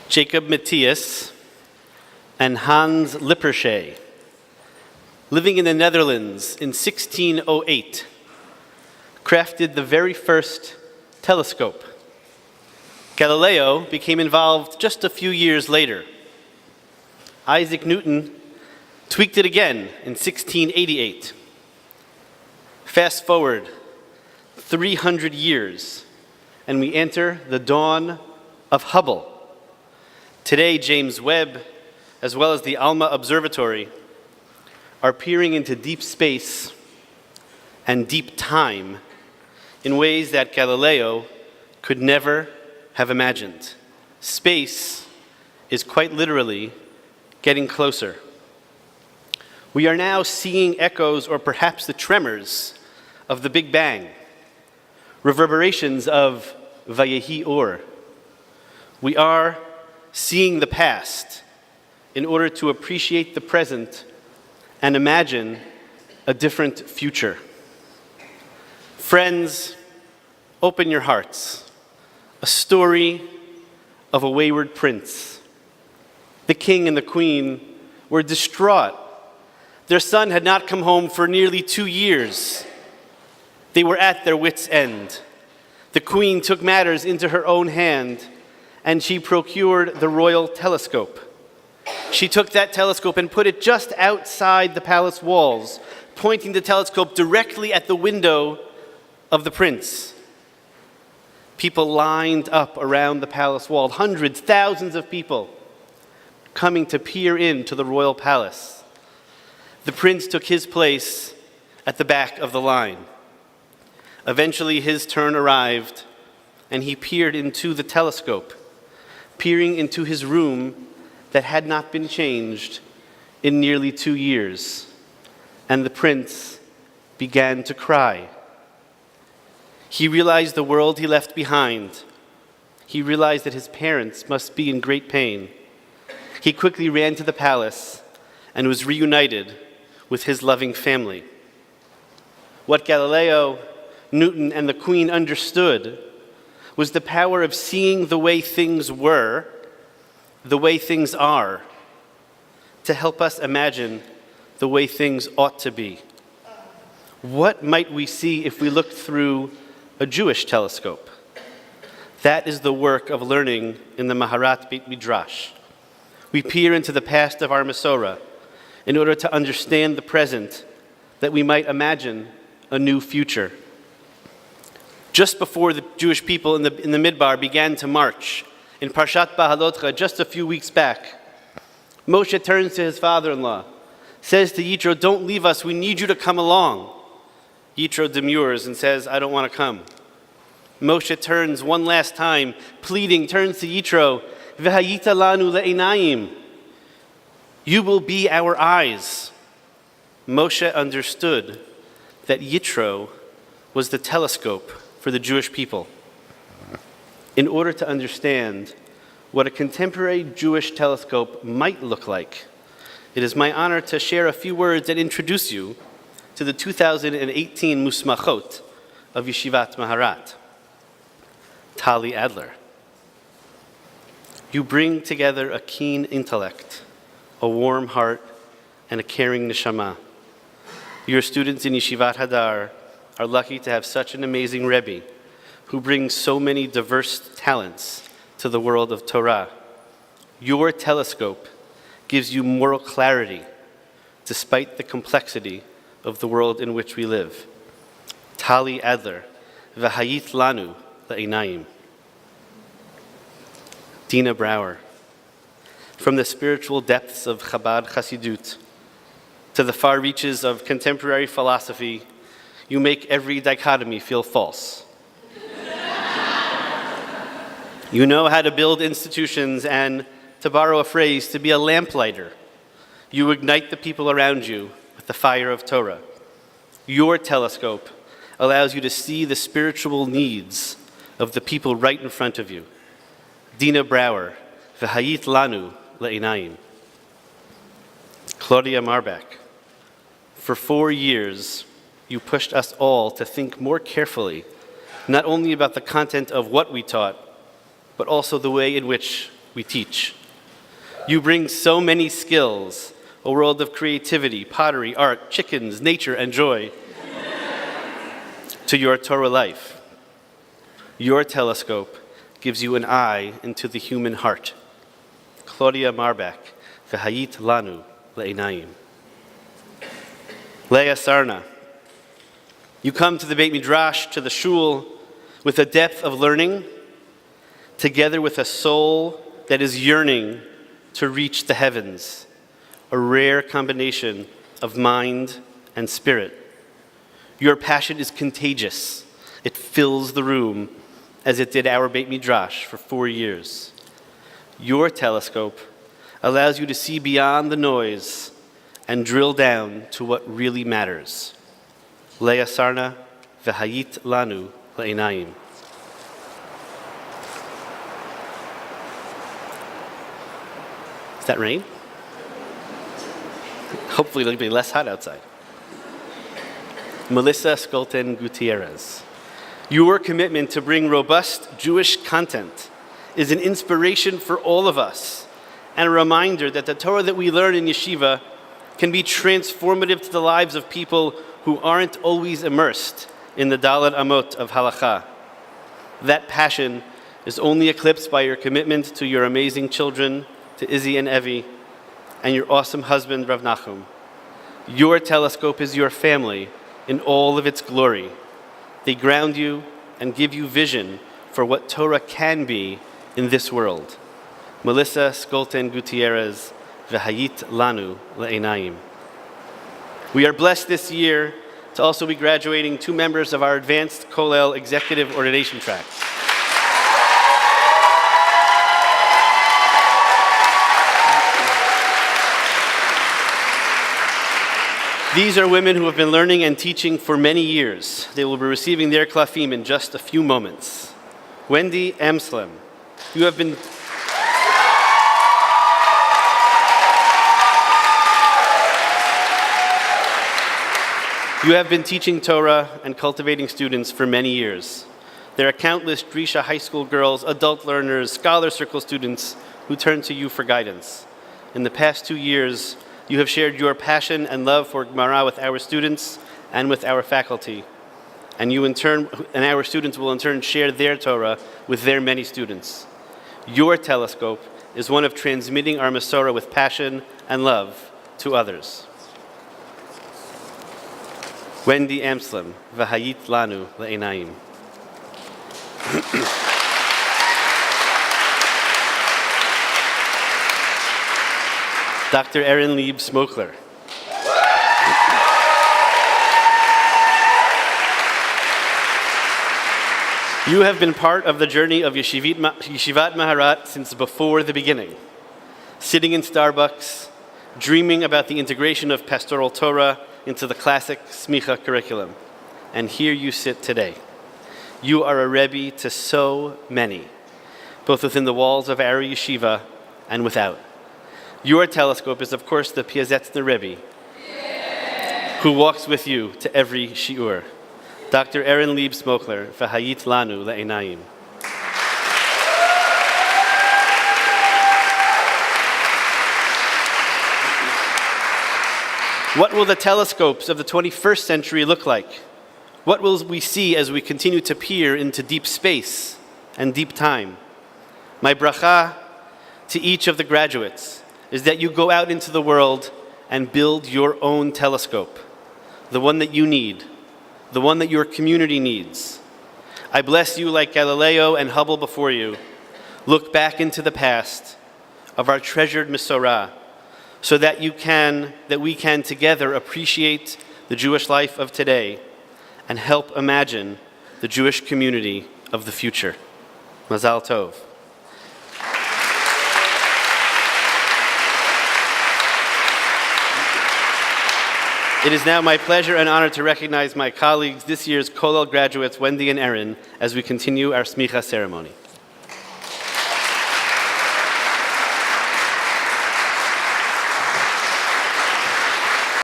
Jacob Matthias and Hans Lippershey, living in the Netherlands in 1608, crafted the very first telescope. Galileo became involved just a few years later. Isaac Newton tweaked it again in 1688. Fast forward 300 years, and we enter the dawn of Hubble. Today, James Webb, as well as the ALMA Observatory, are peering into deep space and deep time in ways that Galileo could never have imagined. Space is quite literally getting closer. We are now seeing echoes, or perhaps the tremors, of the Big Bang, reverberations of Vayehi Or. We are seeing the past in order to appreciate the present and imagine a different future. Friends, open your hearts. A story of a wayward prince. The king and the queen were distraught. Their son had not come home for nearly 2 years. They were at their wits' end. The queen took matters into her own hand, and she procured the royal telescope. She took that telescope and put it just outside the palace walls, pointing the telescope directly at the window of the prince. People lined up around the palace wall, hundreds, thousands of people coming to peer into the royal palace. The prince took his place at the back of the line. Eventually his turn arrived, and he peered into the telescope, peering into his room that had not been changed in nearly 2 years. And the prince began to cry. He realized the world he left behind. He realized that his parents must be in great pain. He quickly ran to the palace and was reunited with his loving family. What Galileo, Newton, and the Queen understood was the power of seeing the way things were, the way things are, to help us imagine the way things ought to be. What might we see if we looked through a Jewish telescope? That is the work of learning in the Maharat Beit Midrash. We peer into the past of our Masorah in order to understand the present, that we might imagine a new future. Just before the Jewish people in the Midbar began to march, in Parshat Bahalotcha, just a few weeks back, Moshe turns to his father-in-law, says to Yitro, "Don't leave us, we need you to come along." Yitro demurs and says, "I don't want to come." Moshe turns one last time, pleading, turns to Yitro, "V'hayita lanu le'einayim." You will be our eyes. Moshe understood that Yitro was the telescope for the Jewish people. In order to understand what a contemporary Jewish telescope might look like, it is my honor to share a few words and introduce you to the 2018 Musmachot of Yeshivat Maharat. Tali Adler. You bring together a keen intellect, a warm heart, and a caring neshama. Your students in Yeshivat Hadar are lucky to have such an amazing Rebbe who brings so many diverse talents to the world of Torah. Your telescope gives you moral clarity despite the complexity of the world in which we live. Tali Adler, v'hayit lanu le'einayim. Dina Brower. From the spiritual depths of Chabad Chassidut to the far reaches of contemporary philosophy, you make every dichotomy feel false. You know how to build institutions and, to borrow a phrase, to be a lamplighter. You ignite the people around you with the fire of Torah. Your telescope allows you to see the spiritual needs of the people right in front of you. Dina Brower, v'hayit lanu le'einayim. Claudia Marbach. For 4 years, you pushed us all to think more carefully, not only about the content of what we taught, but also the way in which we teach. You bring so many skills, a world of creativity, pottery, art, chickens, nature, and joy to your Torah life. Your telescope gives you an eye into the human heart. Claudia Marbach, v'hayit lanu le'einayim. Leah Sarna, you come to the Beit Midrash, to the shul, with a depth of learning, together with a soul that is yearning to reach the heavens, a rare combination of mind and spirit. Your passion is contagious. It fills the room as it did our Beit Midrash for 4 years. Your telescope allows you to see beyond the noise and drill down to what really matters. Leah Sarna, v'hayit lanu le'einayim. Is that rain? Hopefully it'll be less hot outside. Melissa Skolten Gutierrez. Your commitment to bring robust Jewish content is an inspiration for all of us and a reminder that the Torah that we learn in yeshiva can be transformative to the lives of people who aren't always immersed in the Daled Amot of halakha. That passion is only eclipsed by your commitment to your amazing children, to Izzy and Evie, and your awesome husband, Rav Nachum. Your telescope is your family in all of its glory. They ground you and give you vision for what Torah can be in this world. Melissa Skolten Gutierrez, v'hayit lanu le'einayim. We are blessed this year to also be graduating 2 members of our advanced Kollel executive ordination track. These are women who have been learning and teaching for many years. They will be receiving their klafim in just a few moments. Wendy Amslem, you have been teaching Torah and cultivating students for many years. There are countless Drisha High School girls, adult learners, Scholar Circle students who turn to you for guidance. In the past 2 years, you have shared your passion and love for Gemara with our students and with our faculty. And our students will in turn share their Torah with their many students. Your telescope is one of transmitting our Masorah with passion and love to others. Wendy Amslem, v'hayit lanu le'einayim. Dr. Erin Lieb Smokler. You have been part of the journey of Yeshivat Maharat since before the beginning, sitting in Starbucks, dreaming about the integration of pastoral Torah into the classic Semikha curriculum. And here you sit today. You are a Rebbe to so many, both within the walls of our yeshiva and without. Your telescope is, of course, the Piazetzner Rebbe, who walks with you to every shiur. Dr. Erin Lieb Smokler, v'hayit lanu le'einayim. What will the telescopes of the 21st century look like? What will we see as we continue to peer into deep space and deep time? My bracha to each of the graduates is that you go out into the world and build your own telescope, the one that you need, the one that your community needs. I bless you like Galileo and Hubble before you. Look back into the past of our treasured Masorah so that we can together appreciate the Jewish life of today and help imagine the Jewish community of the future. Mazal Tov. It is now my pleasure and honor to recognize my colleagues, this year's Kollel graduates, Wendy and Erin, as we continue our Semikha ceremony.